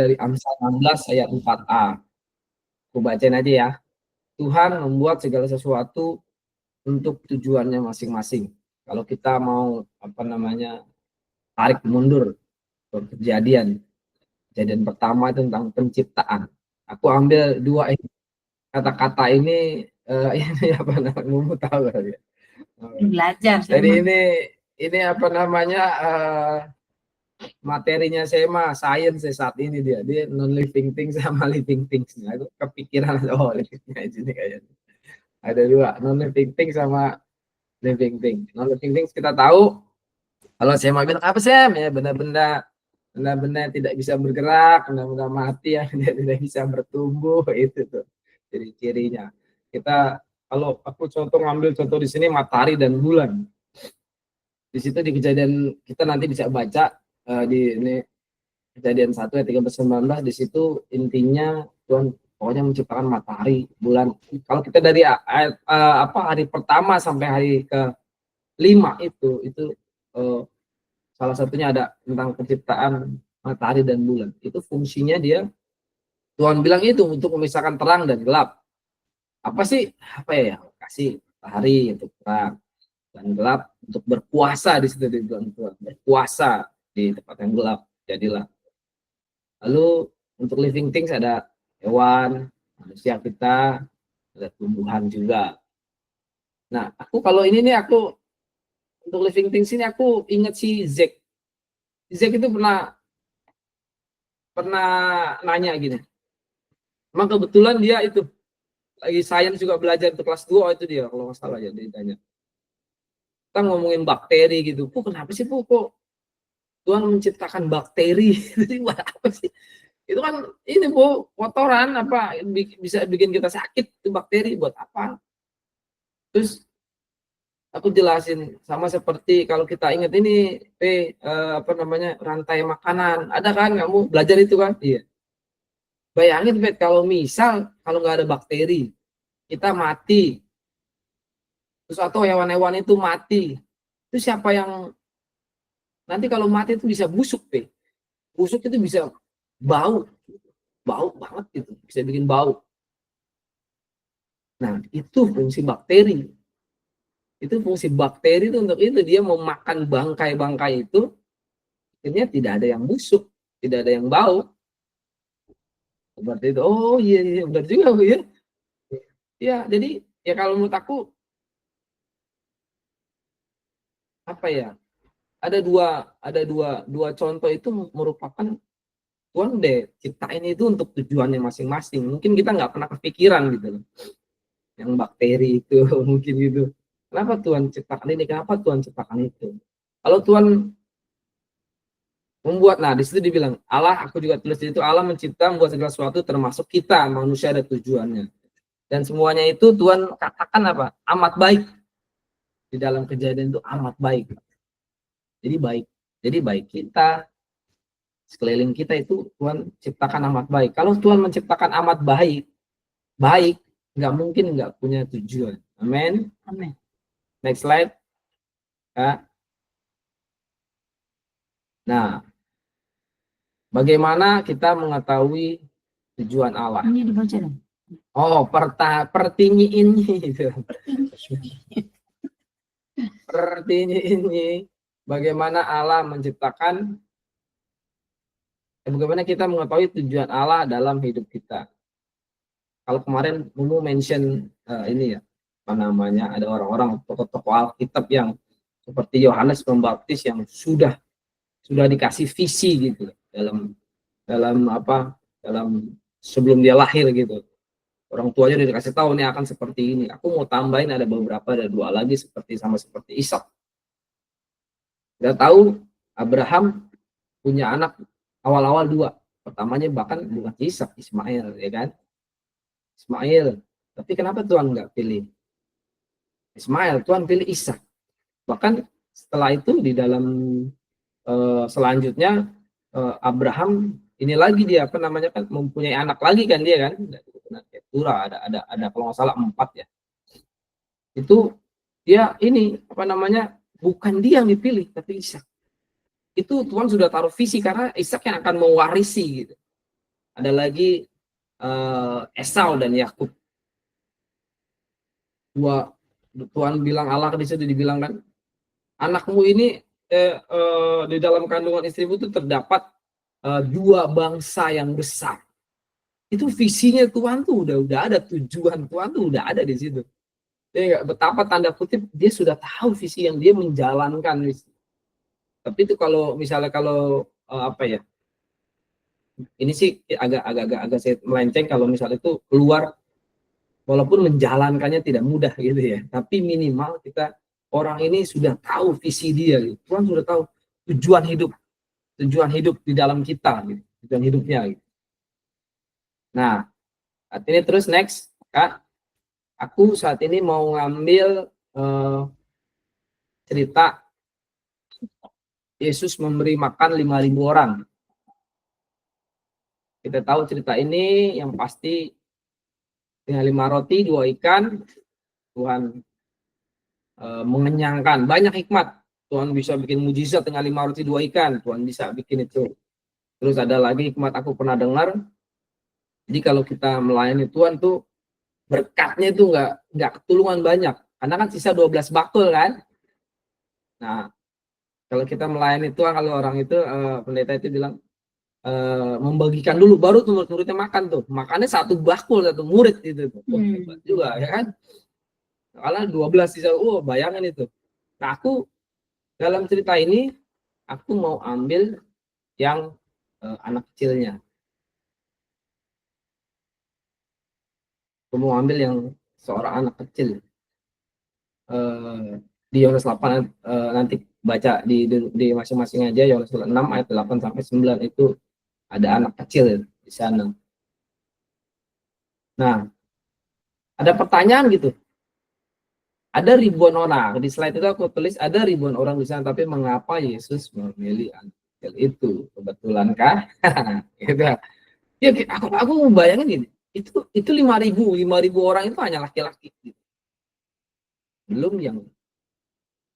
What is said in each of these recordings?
dari Amsal 16 ayat 4a. Aku bacain aja ya. Tuhan membuat segala sesuatu untuk tujuannya masing-masing. Kalau kita mau tarik mundur ke kejadian pertama itu tentang penciptaan. Aku ambil dua kata-kata ini ini apa namanya, tahu ya. Belajar. Jadi ini apa namanya materinya saya mah science saat ini dia non living things sama living things. Aku kepikiran living sini kayaknya. Ada dua, non living things sama living things. Non living things kita tahu kalau saya mau bilang apa sih ya, benda-benda tidak bisa bergerak, benda-benda mati yang tidak bisa bertumbuh, itu tuh ciri-cirinya. Kita kalau aku ngambil contoh di sini matahari dan bulan. Di situ di kejadian kita nanti bisa baca di ini kejadian 1 ayat 13-19, di situ intinya Tuhan pokoknya menciptakan matahari, bulan. Kalau kita dari hari pertama sampai hari ke-5 itu salah satunya ada tentang penciptaan matahari dan bulan. Itu fungsinya dia, Tuhan bilang itu untuk memisahkan terang dan gelap. Apa sih? Apa ya? Kasih matahari untuk terang dan gelap untuk berkuasa di situ di Tuhan, berkuasa di tempat yang gelap. Jadilah. Lalu untuk living things ada hewan, manusia kita, ada tumbuhan juga. Nah, aku kalau ini nih aku untuk living things ini aku ingat si Zek. Zek itu pernah nanya gini. Emang kebetulan dia itu lagi sains juga belajar untuk kelas 2 itu dia kalau nggak salah ya dia tanya. Kita ngomongin bakteri gitu. Kenapa sih kok Tuhan menciptakan bakteri? Jadi buat apa sih? Itu kan ini kotoran apa bisa bikin kita sakit, itu bakteri buat apa? Terus aku jelasin sama seperti kalau kita ingat ini rantai makanan. Ada kan kamu belajar itu kan? Iya. Bayangin kalau misal kalau nggak ada bakteri, kita mati. Terus atau hewan-hewan itu mati. Itu siapa yang nanti kalau mati itu bisa busuk, Busuk itu bisa bau banget gitu, bisa bikin bau. Nah, itu fungsi bakteri. Itu fungsi bakteri itu untuk itu dia memakan bangkai-bangkai itu, akhirnya tidak ada yang busuk, tidak ada yang bau. Seperti itu. Oh iya benar juga ya. Ya, jadi ya kalau menurut aku apa ya? Ada dua contoh itu merupakan Tuhan ciptain itu untuk tujuannya masing-masing. Mungkin kita nggak pernah kepikiran gitu loh. Yang bakteri itu mungkin gitu. Kenapa Tuhan ciptakan ini? Kenapa Tuhan ciptakan itu? Kalau Tuhan membuat, nah di situ dibilang Allah, aku juga tulis di situ, Allah mencipta membuat segala sesuatu termasuk kita manusia ada tujuannya. Dan semuanya itu Tuhan katakan apa? Amat baik. Di dalam kejadian itu amat baik. Jadi baik kita, sekeliling kita itu Tuhan ciptakan amat baik. Kalau Tuhan menciptakan amat baik, nggak mungkin nggak punya tujuan. Amin. Amin. Next slide. Ya. Nah, bagaimana kita mengetahui tujuan Allah? Ini dibaca dong. Oh, pertinyiin gitu. Pertinyiin bagaimana Allah menciptakan, bagaimana kita mengetahui tujuan Allah dalam hidup kita. Kalau kemarin Mumu mention ini ya, apa namanya, ada orang-orang tokoh-tokoh Alkitab yang seperti Yohanes Pembaptis yang sudah dikasih visi gitu dalam sebelum dia lahir gitu. Orang tuanya udah dikasih tahu nih akan seperti ini. Aku mau tambahin ada dua lagi seperti Ishak. Udah tahu Abraham punya anak awal-awal 2. Pertamanya bahkan bukan Ishak, Ismail, ya kan? Ismail. Tapi kenapa Tuhan nggak pilih Ismail? Tuhan pilih Ishak. Bahkan setelah itu di dalam selanjutnya Abraham ini lagi dia kan mempunyai anak lagi kan dia kan, ada kalau nggak salah 4 ya. Itu dia ini bukan dia yang dipilih tapi Ishak. Itu Tuhan sudah taruh visi karena Ishak yang akan mewarisi gitu. Ada lagi Esau dan Yakub. Tuhan bilang, Allah di situ dibilang kan, anakmu ini di dalam kandungan istrimu itu terdapat dua bangsa yang besar. Itu visinya Tuhan tuh udah ada, tujuan Tuhan tuh udah ada di situ. Ya, betapa tanda kutip dia sudah tahu visi yang dia menjalankan. Tapi itu kalau misalnya apa ya? Ini sih agak saya melenceng kalau misalnya itu keluar, walaupun menjalankannya tidak mudah gitu ya. Tapi minimal kita orang ini sudah tahu visi dia. Gitu. Tuhan sudah tahu tujuan hidup di dalam kita, gitu. Tujuan hidupnya. Gitu. Nah, saat ini terus next, Kak. Aku saat ini mau ngambil cerita Yesus memberi makan 5.000 orang. Kita tahu cerita ini yang pasti dengan 5 roti, 2 ikan, Tuhan mengenyangkan. Banyak hikmat. Tuhan bisa bikin mujizat dengan 5 roti, 2 ikan. Tuhan bisa bikin itu. Terus ada lagi hikmat aku pernah dengar. Jadi kalau kita melayani Tuhan tuh berkatnya itu nggak ketulungan banyak. Karena kan sisa 12 bakul kan. Nah, kalau kita melayani Tuhan, kalau orang itu pendeta itu bilang membagikan dulu, baru tuh murid-muridnya makan tuh. Makannya 1 bakul, 1 murid itu. Hebat juga ya kan. Kalau 12 sisa, bayangin itu. Nah, aku dalam cerita ini aku mau ambil yang anak kecilnya. Aku mau ambil yang seorang anak kecil. Di Yohanes 8 nanti baca di masing-masing aja, Yohanes 6 ayat 8 sampai 9 itu ada anak kecil di sana. Nah, ada pertanyaan gitu. Ada ribuan orang. Di slide itu aku tulis ada ribuan orang di sana, tapi mengapa Yesus memilih anak kecil itu? Kebetulankah? Gitu. Ya, aku bayangin gini. Itu 5.000 orang itu hanya laki-laki. Gitu. Belum yang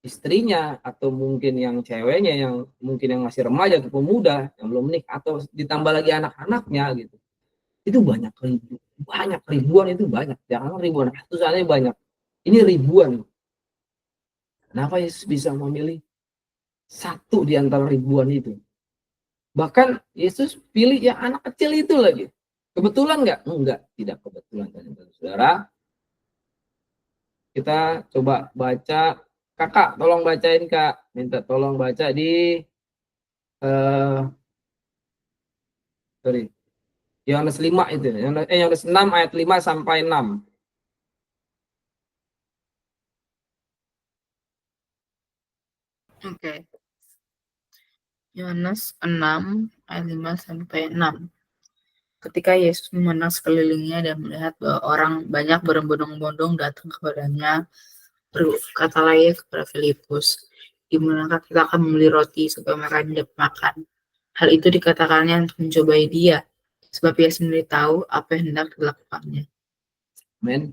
istrinya atau mungkin yang ceweknya, yang mungkin yang masih remaja atau pemuda yang belum menikah, atau ditambah lagi anak-anaknya gitu. Itu banyak ribuan itu banyak. Jangan ribuan, ratusannya banyak. Ini ribuan. Kenapa Yesus bisa memilih satu di antara ribuan itu? Bahkan Yesus pilih yang anak kecil itu lagi. Kebetulan nggak? Enggak, tidak kebetulan. Saudara, kita coba baca. Kakak, tolong bacain Kak. Minta tolong baca di Yohanes 5 itu. Yohanes 6 ayat 5 sampai 6. Oke. Yohanes 6 ayat 5 sampai 6. Ketika Yesus memandang sekelilingnya dan melihat bahwa orang banyak berbondong-bondong datang kepadanya, berkatalah ia kepada Filipus, di manakah kita akan membeli roti supaya mereka dapat makan? Hal itu dikatakannya untuk mencobai dia, sebab ia sendiri tahu apa yang hendak dilakukannya. Amen.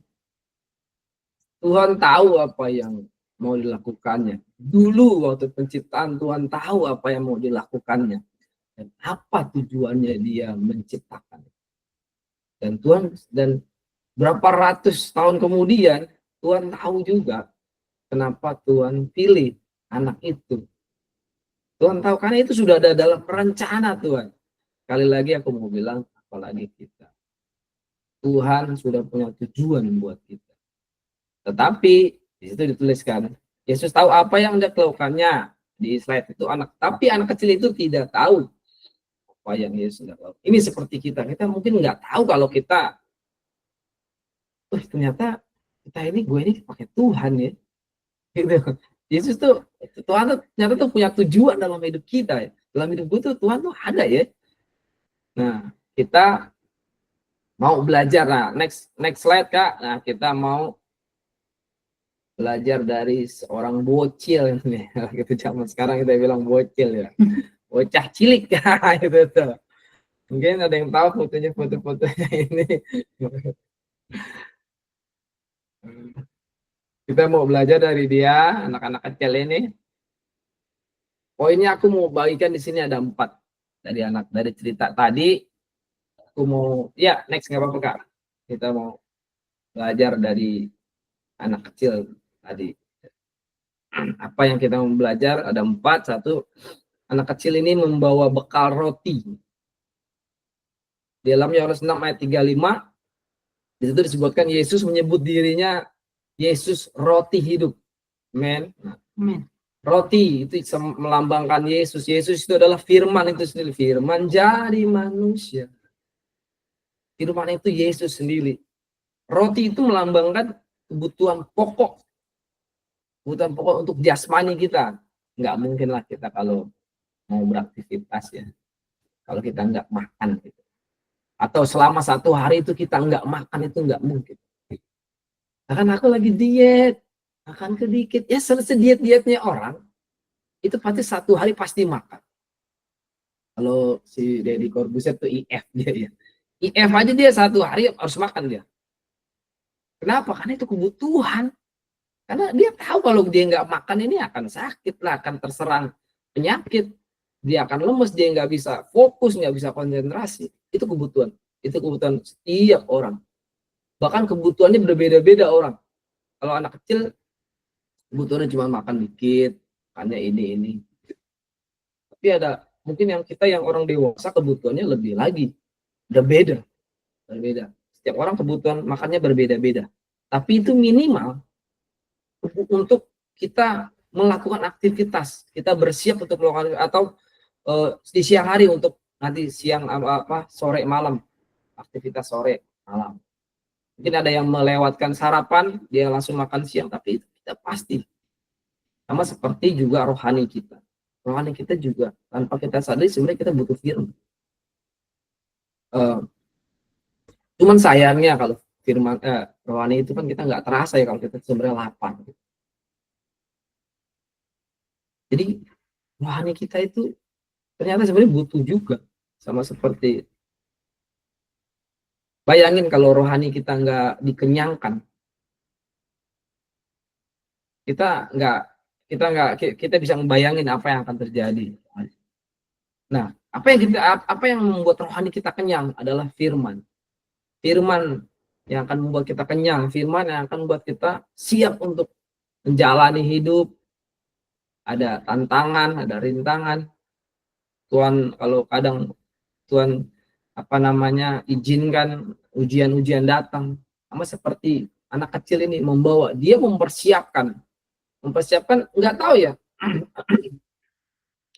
Tuhan tahu apa yang mau dilakukannya. Dulu waktu penciptaan Tuhan tahu apa yang mau dilakukannya. Dan apa tujuannya dia menciptakan. Dan berapa ratus tahun kemudian Tuhan tahu juga kenapa Tuhan pilih anak itu. Tuhan tahu karena itu sudah ada dalam rencana Tuhan. Sekali lagi aku mau bilang, apalagi kita. Tuhan sudah punya tujuan buat kita. Tetapi di situ dituliskan, Yesus tahu apa yang hendak dilakukannya. Di slide itu tapi anak kecil itu tidak tahu apa yang Yesus hendak lakukan. Ini seperti kita mungkin nggak tahu kalau kita, ternyata gue ini pakai Tuhan ya. Gitu. Yesus tuh, Tuhan tuh ternyata tuh punya tujuan dalam hidup kita ya. Dalam hidup gue tuh Tuhan tuh ada ya. Nah, kita mau belajar. Nah, next slide Kak. Nah, kita mau belajar dari seorang bocil ini. Gitu zaman sekarang kita bilang bocil ya. Bocah cilik gitu tuh. Mungkin ada yang tahu foto-fotonya ini. Kita mau belajar dari dia, anak-anak kecil ini. Poinnya aku mau bagikan di sini ada 4 dari cerita tadi. aku mau, ya next nggak apa-apa Kak. Kita mau belajar dari anak kecil tadi. Apa yang kita mau belajar? Ada 4. Satu, anak kecil ini membawa bekal roti. Di dalam Yohanes 6 ayat 35, di situ disebutkan Yesus menyebut dirinya Yesus roti hidup. Amen. Amin. Roti itu melambangkan Yesus. Yesus itu adalah firman itu sendiri. Firman jadi manusia. Firman itu Yesus sendiri. Roti itu melambangkan kebutuhan pokok. Kebutuhan pokok untuk jasmani kita. Nggak mungkin lah kita kalau mau beraktivitas ya. Kalau kita nggak makan gitu. Atau selama 1 hari itu kita nggak makan, itu nggak mungkin. Akan aku lagi diet, makan sedikit. Ya selesai diet-dietnya orang, itu pasti 1 hari pasti makan. Kalau si Deddy Corbuzier tuh IF dia ya. IF aja dia 1 hari harus makan dia. Kenapa? Karena itu kebutuhan. Karena dia tahu kalau dia nggak makan ini akan sakit lah, akan terserang penyakit. Dia akan lemes, dia nggak bisa fokus, nggak bisa konsentrasi. Itu kebutuhan. Itu kebutuhan setiap orang. Bahkan kebutuhannya berbeda-beda orang. Kalau anak kecil, kebutuhannya cuma makan dikit, makannya ini. Tapi ada mungkin yang kita yang orang dewasa kebutuhannya lebih lagi. Berbeda. Setiap orang kebutuhan makannya berbeda-beda. Tapi itu minimal untuk kita melakukan aktivitas. Kita bersiap untuk melakukan atau di siang hari untuk nanti siang sore malam, aktivitas sore malam. Mungkin ada yang melewatkan sarapan, dia langsung makan siang, tapi itu kita pasti sama seperti juga rohani kita. Rohani kita juga tanpa kita sadari sebenarnya kita butuh firman. Cuman sayangnya kalau firman rohani itu kan kita nggak terasa ya kalau kita sebenarnya lapar. Jadi rohani kita itu ternyata sebenarnya butuh juga, sama seperti bayangin kalau rohani kita nggak dikenyangkan, kita bisa membayangin apa yang akan terjadi. Nah, apa yang membuat rohani kita kenyang adalah firman. Firman yang akan membuat kita kenyang, firman yang akan membuat kita siap untuk menjalani hidup. Ada tantangan, ada rintangan. Tuhan kalau kadang Tuhan izinkan ujian-ujian datang, sama seperti anak kecil ini dia mempersiapkan nggak tahu ya.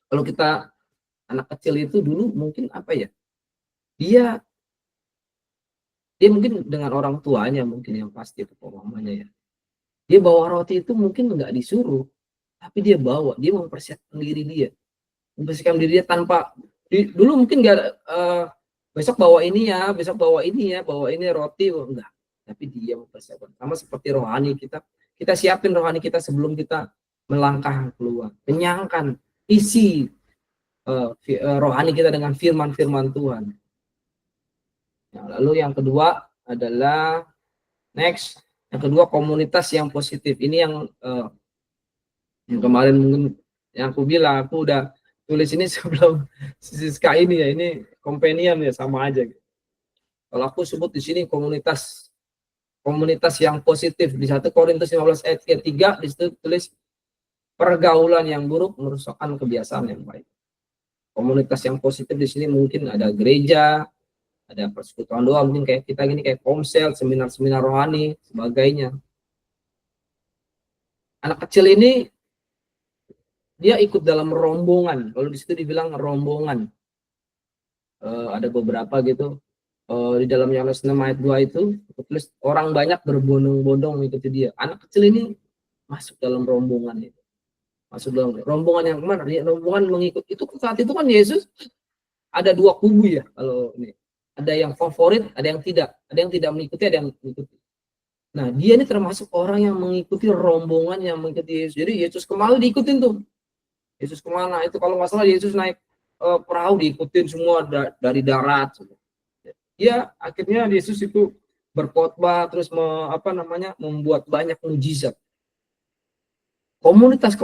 Kalau kita anak kecil itu dulu mungkin dia mungkin dengan orang tuanya mungkin yang pasti itu mamanya ya, dia bawa roti itu mungkin nggak disuruh, tapi dia mempersiapkan diri dia tanpa dulu mungkin nggak besok bawa ini roti enggak, tapi dia mempersiapkan. Sama seperti rohani kita siapin rohani kita sebelum kita melangkah keluar, kenyangkan isi rohani kita dengan firman Tuhan. Nah, lalu yang kedua adalah yang kedua komunitas yang positif. Ini yang kemarin mungkin yang aku bilang, aku udah tulis ini sebelum Siska ini ya, ini companion ya, sama aja. Kalau aku sebut di sini komunitas yang positif di 1 Korintus 15 ayat 3 di situ tulis pergaulan yang buruk merusakkan kebiasaan yang baik. Komunitas yang positif di sini mungkin ada gereja, ada persekutuan doa, mungkin kayak kita gini, kayak komsel, seminar-seminar rohani, sebagainya. Anak kecil ini dia ikut dalam rombongan. Kalau di situ dibilang rombongan, ada beberapa gitu. Di dalam Yohanes 6 ayat 2 itu tulis orang banyak berbondong-bondong mengikuti dia. Anak kecil ini masuk dalam rombongan itu. Masuk dalam rombongan yang kemana? Rombongan mengikut itu. Saat itu kan Yesus ada 2 kubu ya. Kalau ini ada yang favorit, ada yang tidak mengikuti, ada yang mengikuti. Nah, dia ini termasuk orang yang mengikuti rombongan yang mengikuti Yesus. Jadi Yesus kemana diikutin tuh. Yesus kemana? Itu kalau nggak salah Yesus naik perahu diikutin semua dari darat. Ya, akhirnya Yesus itu berkhotbah terus membuat banyak mujizat. Komunitas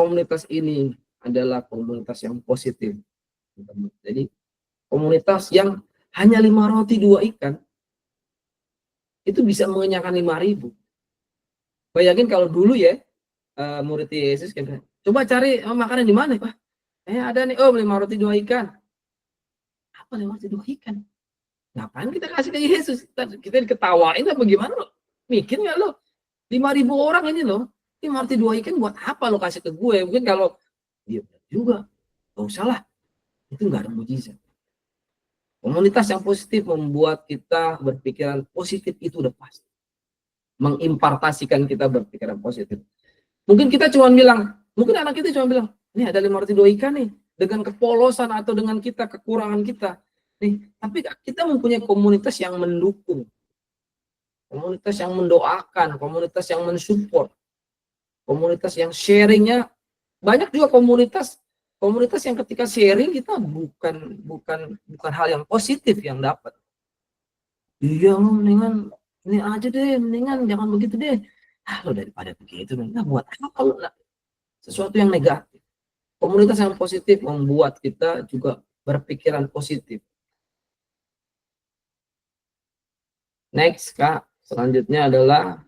ini adalah komunitas yang positif. Jadi komunitas yang hanya 5 roti 2 ikan, itu bisa mengenyangkan 5.000. Bayangin kalau dulu ya, murid Yesus kayak, coba cari makanan di mana Pak? Ada nih, 5 roti 2 ikan. Apa 5 roti 2 ikan? Ngapain kita kasih ke Yesus? Kita diketawain apa gimana lo? Mikir nggak lo? 5.000 orang ini loh, 5 roti 2 ikan buat apa lo kasih ke gue? Mungkin kalau, iya juga, gak usah lah, itu nggak ada mujizat. Komunitas yang positif membuat kita berpikiran positif, itu udah pasti. Mengimpartasikan kita berpikiran positif. Mungkin kita cuma bilang, mungkin anak kita cuma bilang, ini ada 5 roti 2 ikan nih, dengan kepolosan atau dengan kita, kekurangan kita. Nih, tapi kita mempunyai komunitas yang mendukung, komunitas yang mendoakan, komunitas yang mensupport, komunitas yang sharingnya. Banyak juga komunitas yang ketika sharing kita bukan hal yang positif yang dapat. Iya, mendingan ini aja deh, mendingan jangan begitu deh. Lo daripada begitu, nah buat apa lo sesuatu yang negatif? Komunitas yang positif membuat kita juga berpikiran positif. Next, Kak, selanjutnya adalah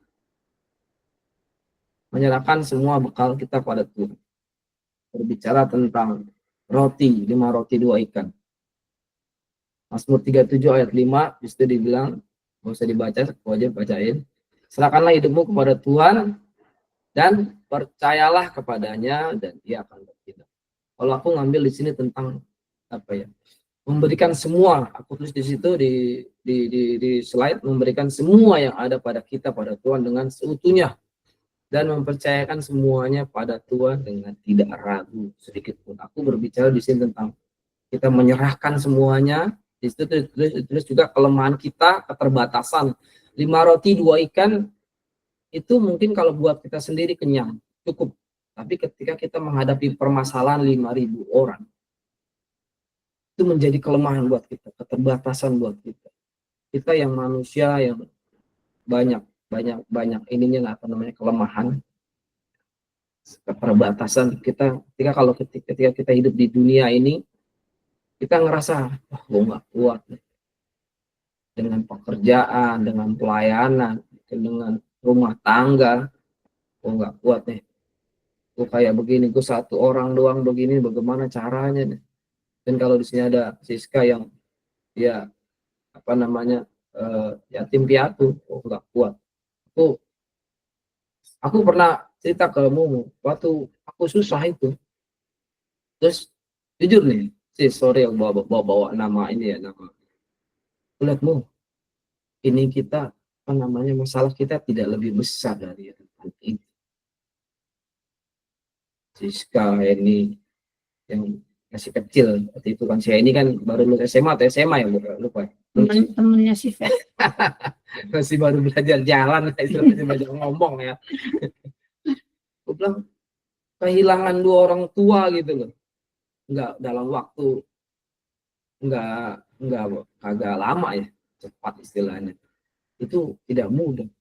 menyerahkan semua bekal kita pada Tuhan. Berbicara tentang roti, 5 roti 2 ikan. Mazmur 37 ayat 5, disitu dibilang, nggak usah dibaca, aku aja bacain. Serahkanlah hidupmu kepada Tuhan dan percayalah kepadanya dan Dia akan bertindak. Kalau aku ngambil di sini tentang apa ya? Memberikan semua, aku tulis di situ di slide, memberikan semua yang ada pada kita pada Tuhan dengan seutuhnya dan mempercayakan semuanya pada Tuhan dengan tidak ragu sedikit pun. Aku berbicara di sini tentang kita menyerahkan semuanya. Di situ tulis juga kelemahan kita, keterbatasan. 5 roti 2 ikan itu mungkin kalau buat kita sendiri kenyang, cukup. Tapi ketika kita menghadapi permasalahan 5.000 orang, itu menjadi kelemahan buat kita, keterbatasan buat kita. Kita yang manusia yang banyak ininya apa namanya kelemahan, keterbatasan kita. Ketika kita hidup di dunia ini, kita ngerasa, wah gue nggak kuat nih. Dengan pekerjaan, dengan pelayanan, dengan rumah tangga, gue nggak kuat nih. Gue kayak begini, gue satu orang doang begini, bagaimana caranya nih? Dan kalau di sini ada Siska yang ya apa namanya yatim piatu, gue nggak kuat. Aku pernah cerita ke Mumu, waktu aku susah itu, terus jujur nih, sorry yang bawa nama ini ya, nama lihatmu, ini kita apa namanya masalah kita tidak lebih besar dari ini. Siska ini yang masih kecil seperti itu kan, saya ini kan baru lulus SMA atau SMA ya, lupa. Temen-temennya si Fet. Masih baru belajar jalan, masih belajar ngomong ya. Aku bilang kehilangan 2 orang tua gitu loh, nggak dalam waktu nggak agak lama ya, cepat istilahnya, itu tidak mudah.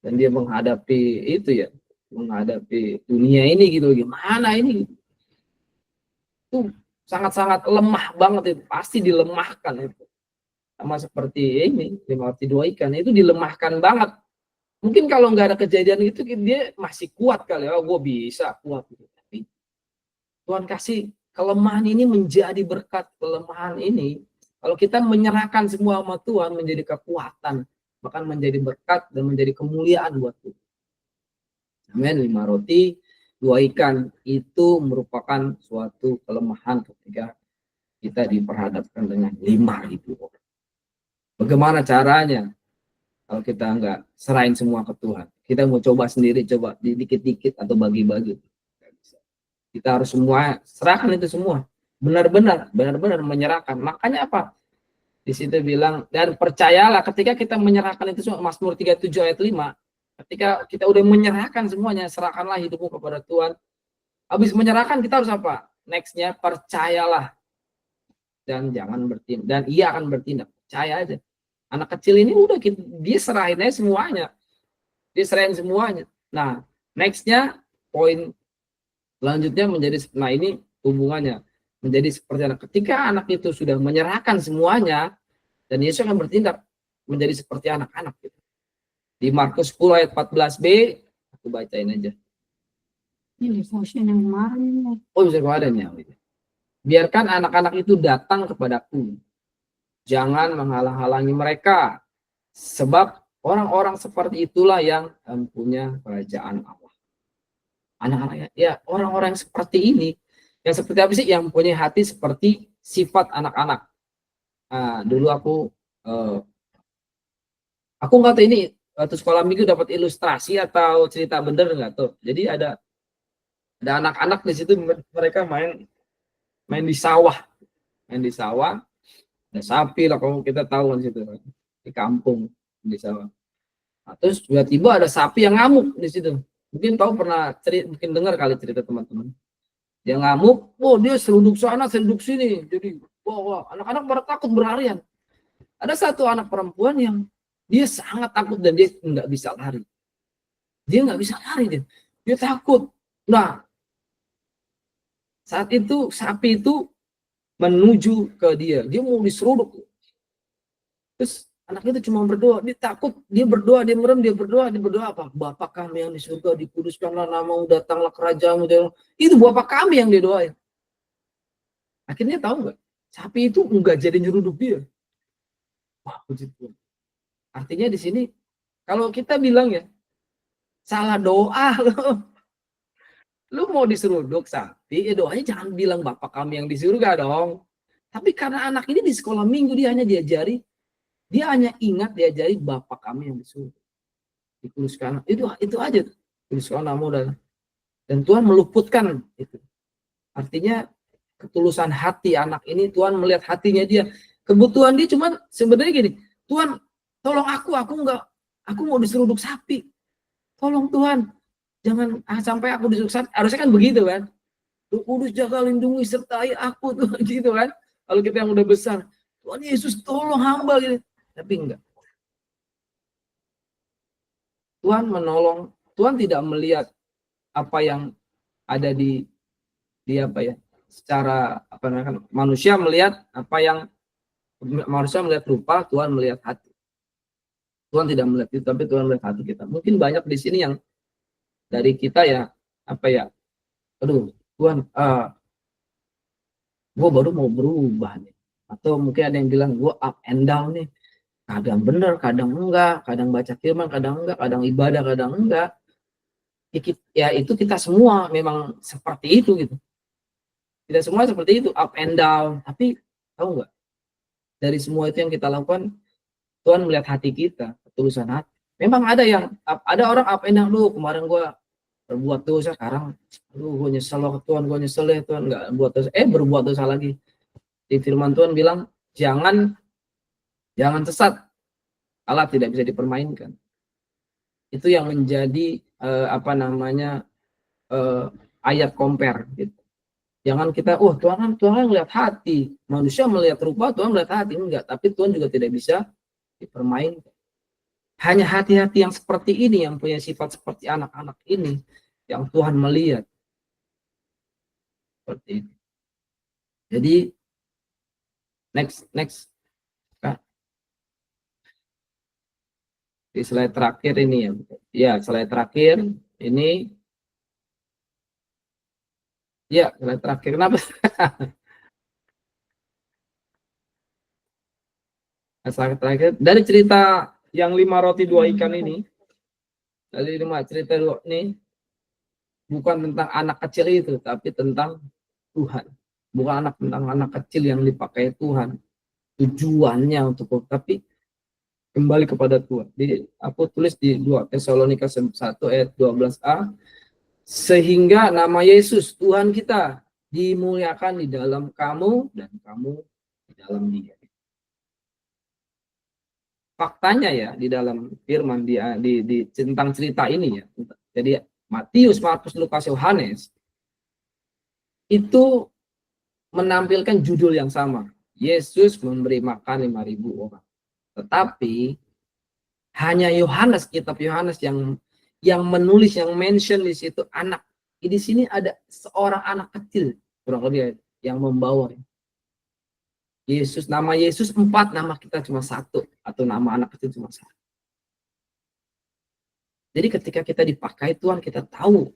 Dan dia menghadapi itu ya, menghadapi dunia ini gitu, gimana ini itu sangat-sangat lemah banget, itu pasti dilemahkan itu. Sama seperti ini 5 roti 2 ikan itu dilemahkan banget. Mungkin kalau nggak ada kejadian itu dia masih kuat kali, gue bisa kuat gitu. Tapi Tuhan kasih kelemahan ini menjadi berkat. Kelemahan ini kalau kita menyerahkan semua sama Tuhan menjadi kekuatan, bahkan menjadi berkat dan menjadi kemuliaan buat Tuhan. Amin. 5 roti 2 ikan itu merupakan suatu kelemahan ketika kita diperhadapkan dengan 5.000 orang. Bagaimana caranya? Kalau kita nggak serahin semua ke Tuhan, kita mau coba sendiri, coba dikit-dikit atau bagi-bagi. Kita harus semua serahkan itu semua, benar-benar menyerahkan. Makanya apa? Di situ bilang, dan percayalah ketika kita menyerahkan itu semua, Mazmur 37 ayat 5, ketika kita udah menyerahkan semuanya, serahkanlah hidupmu kepada Tuhan. Habis menyerahkan kita harus apa? Nextnya percayalah dan jangan bertindak, dan Ia akan bertindak. Percaya aja. Anak kecil ini udah dia serahin aja semuanya. Dia serahin semuanya. Nah, nextnya poin selanjutnya menjadi, nah ini hubungannya menjadi seperti anak. Ketika anak itu sudah menyerahkan semuanya, Dan Yesus akan bertindak menjadi seperti anak-anak gitu. Di Markus 10 ayat 14b, aku bacain aja. Ini devotion yang kemarin. Oh, bisa kemarin ya. Biarkan anak-anak itu datang kepadaku. Jangan menghalang-halangi mereka. Sebab orang-orang seperti itulah yang mempunyai kerajaan Allah. Anak-anak ya, orang-orang yang seperti ini, yang seperti apa sih? Yang mempunyai hati seperti sifat anak-anak. Nah, dulu aku nggak tahu ini waktu sekolah minggu dapat ilustrasi atau cerita bener nggak tuh. Jadi ada anak-anak di situ, mereka main di sawah, ada sapi lah, kalau kita tahu kan situ di kampung di sawah. Nah, terus tiba-tiba ada sapi yang ngamuk di situ. Mungkin tahu, pernah mungkin dengar kali cerita teman-teman. Dia ngamuk, dia seruduk sana, seruduk sini. Jadi, anak-anak pada takut, berlarian. Ada satu anak perempuan yang dia sangat takut dan dia nggak bisa lari. Dia takut. Nah, saat itu sapi itu menuju ke dia mau diseruduk. Terus anak itu cuma berdoa, dia takut, dia berdoa, dia merem, dia berdoa apa? Bapa kami yang di surga, dikuduskanlah namamu, datanglah kerajaanmu. Itu Bapa kami yang dia doain. Akhirnya tahu nggak? Sapi itu nggak jadi nyeruduk dia. Wah, puji Tuhan. Artinya di sini kalau kita bilang ya, salah doa loh. Lu mau diseruduk sapi, doanya jangan bilang Bapa kami yang di surga dong. Tapi karena anak ini di sekolah minggu dia hanya diajari Bapa kami yang di surga. Dikuduskan, itu aja. Dikuduskan namamu, dan Tuhan meluputkan itu. Artinya ketulusan hati anak ini, Tuhan melihat hatinya dia. Kebutuhan dia cuman sebenarnya gini, Tuhan tolong aku mau diseruduk sapi. Tolong Tuhan, jangan sampai aku diseruduk sapi. Harusnya kan begitu kan. Roh Kudus jaga, lindungi, sertai aku tuh gitu kan. Kalau kita yang udah besar, Tuhan Yesus tolong hamba gitu. Tapi enggak. Tuhan menolong, Tuhan tidak melihat apa yang ada di apa ya, secara apa namanya, manusia melihat rupa, Tuhan melihat hati. Tuhan tidak melihat itu, tapi Tuhan melihat hati kita. Mungkin banyak di sini yang dari kita ya, Tuhan, gue baru mau berubah nih. Atau mungkin ada yang bilang gue up and down nih. Kadang benar, kadang enggak, kadang baca firman, kadang enggak, kadang ibadah, kadang enggak. Ya itu kita semua memang seperti itu gitu. Kita semua seperti itu, up and down. Tapi tahu nggak? Dari semua itu yang kita lakukan, Tuhan melihat hati kita, ketulusan hati. Memang ada orang up and down, kemarin gue berbuat dosa, sekarang gue nyesel loh Tuhan, gue nyesel ya Tuhan, nggak buat dosa, berbuat dosa lagi. Di firman Tuhan bilang, jangan sesat, Allah tidak bisa dipermainkan. Itu yang menjadi ayat compare gitu. Jangan kita, Tuhan melihat hati, manusia melihat rupa, Tuhan melihat hati. Enggak, tapi Tuhan juga tidak bisa dipermainkan. Hanya hati-hati yang seperti ini, yang punya sifat seperti anak-anak ini, yang Tuhan melihat. Seperti itu. Jadi, next. Di slide terakhir ini ya. Ya, slide terakhir ini. Ya, slide terakhir. Kenapa? Slide terakhir. Dari cerita yang 5 roti 2 ikan ini. Dari 5 cerita ini. Bukan tentang anak kecil itu, tapi tentang Tuhan. Bukan tentang anak kecil yang dipakai Tuhan. Tujuannya untuk, tapi kembali kepada Tuhan. Jadi aku tulis di 2 Tesalonika 1 ayat 12a, sehingga nama Yesus Tuhan kita dimuliakan di dalam kamu dan kamu di dalam Dia. Faktanya ya, di dalam firman di tentang cerita ini ya. Jadi Matius, Markus, Lukas, Yohanes itu menampilkan judul yang sama. Yesus memberi makan 5.000 orang. Tetapi hanya Yohanes, kitab Yohanes yang menulis, yang mention di situ anak. Di sini ada seorang anak kecil kurang lebih yang membawa. Yesus, nama Yesus 4, nama kita cuma 1, atau nama anak kecil cuma 1. Jadi ketika kita dipakai Tuhan, kita tahu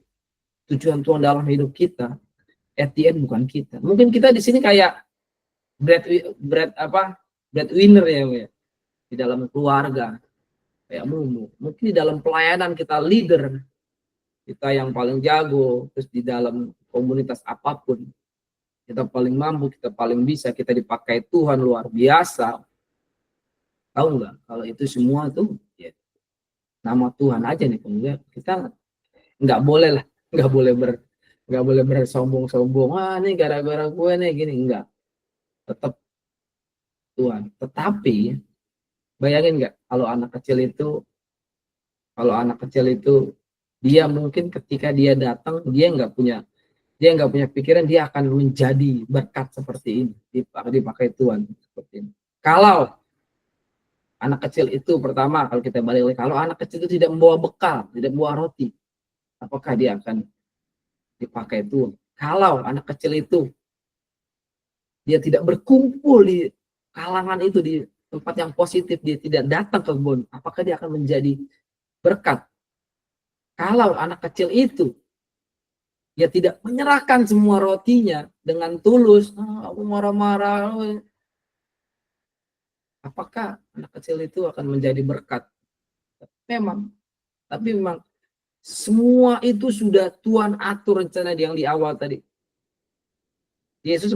tujuan Tuhan dalam hidup kita. At the end bukan kita. Mungkin kita di sini kayak breadwinner ya, di dalam keluarga kayak Mumu. Mungkin di dalam pelayanan kita leader, kita yang paling jago, terus di dalam komunitas apapun kita paling mampu, kita paling bisa, kita dipakai Tuhan luar biasa. Tahu nggak? Kalau itu semua tuh ya, nama Tuhan aja nih, kemudian kita nggak boleh lah, nggak boleh bersombong-sombong. Ah, nih gara-gara gue nih gini, enggak. Tetap Tuhan. Tetapi bayangin nggak kalau anak kecil itu dia mungkin ketika dia datang dia nggak punya pikiran dia akan menjadi berkat seperti ini, dipakai Tuhan seperti ini. Kalau anak kecil itu, pertama kalau kita balik lagi, kalau anak kecil itu tidak membawa bekal, tidak membawa roti, apakah dia akan dipakai Tuhan? Kalau anak kecil itu dia tidak berkumpul di kalangan itu, di tempat yang positif, dia tidak datang ke kebun, apakah dia akan menjadi berkat? Kalau anak kecil itu dia tidak menyerahkan semua rotinya dengan tulus, aku marah-marah, apakah anak kecil itu akan menjadi berkat? Memang, tapi memang semua itu sudah Tuhan atur rencana yang di awal tadi. Yesus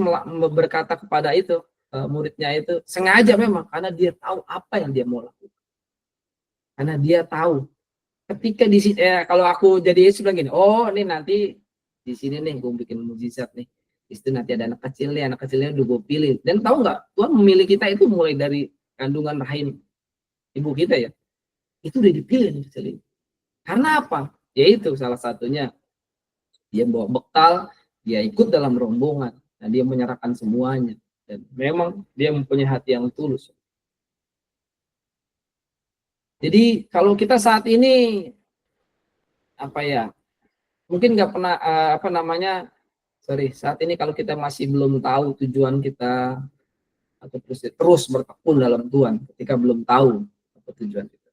berkata kepada itu muridnya itu sengaja memang karena dia tahu apa yang dia mau lakukan. Karena dia tahu ketika di sini kalau aku jadi Yesus bilang gini, oh ini nanti di sini nih gue bikin mujizat nih. Itu nanti ada anak kecilnya udah gue pilih. Dan tahu nggak, Tuhan memilih kita itu mulai dari kandungan rahim ibu kita ya. Itu udah dipilih nih kecil ini. Karena apa? Yaitu salah satunya dia bawa bekal, dia ikut dalam rombongan, dan dia menyerahkan semuanya. Dan memang dia mempunyai hati yang tulus. Jadi kalau kita saat ini mungkin nggak pernah saat ini kalau kita masih belum tahu tujuan kita atau terus bertekun dalam Tuhan, ketika belum tahu apa tujuan kita.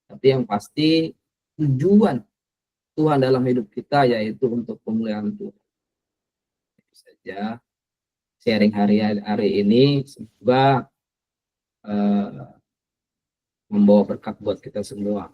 Tapi yang pasti tujuan Tuhan dalam hidup kita yaitu untuk pemulihan Tuhan. Itu saja sharing hari ini, semoga membawa berkat buat kita semua.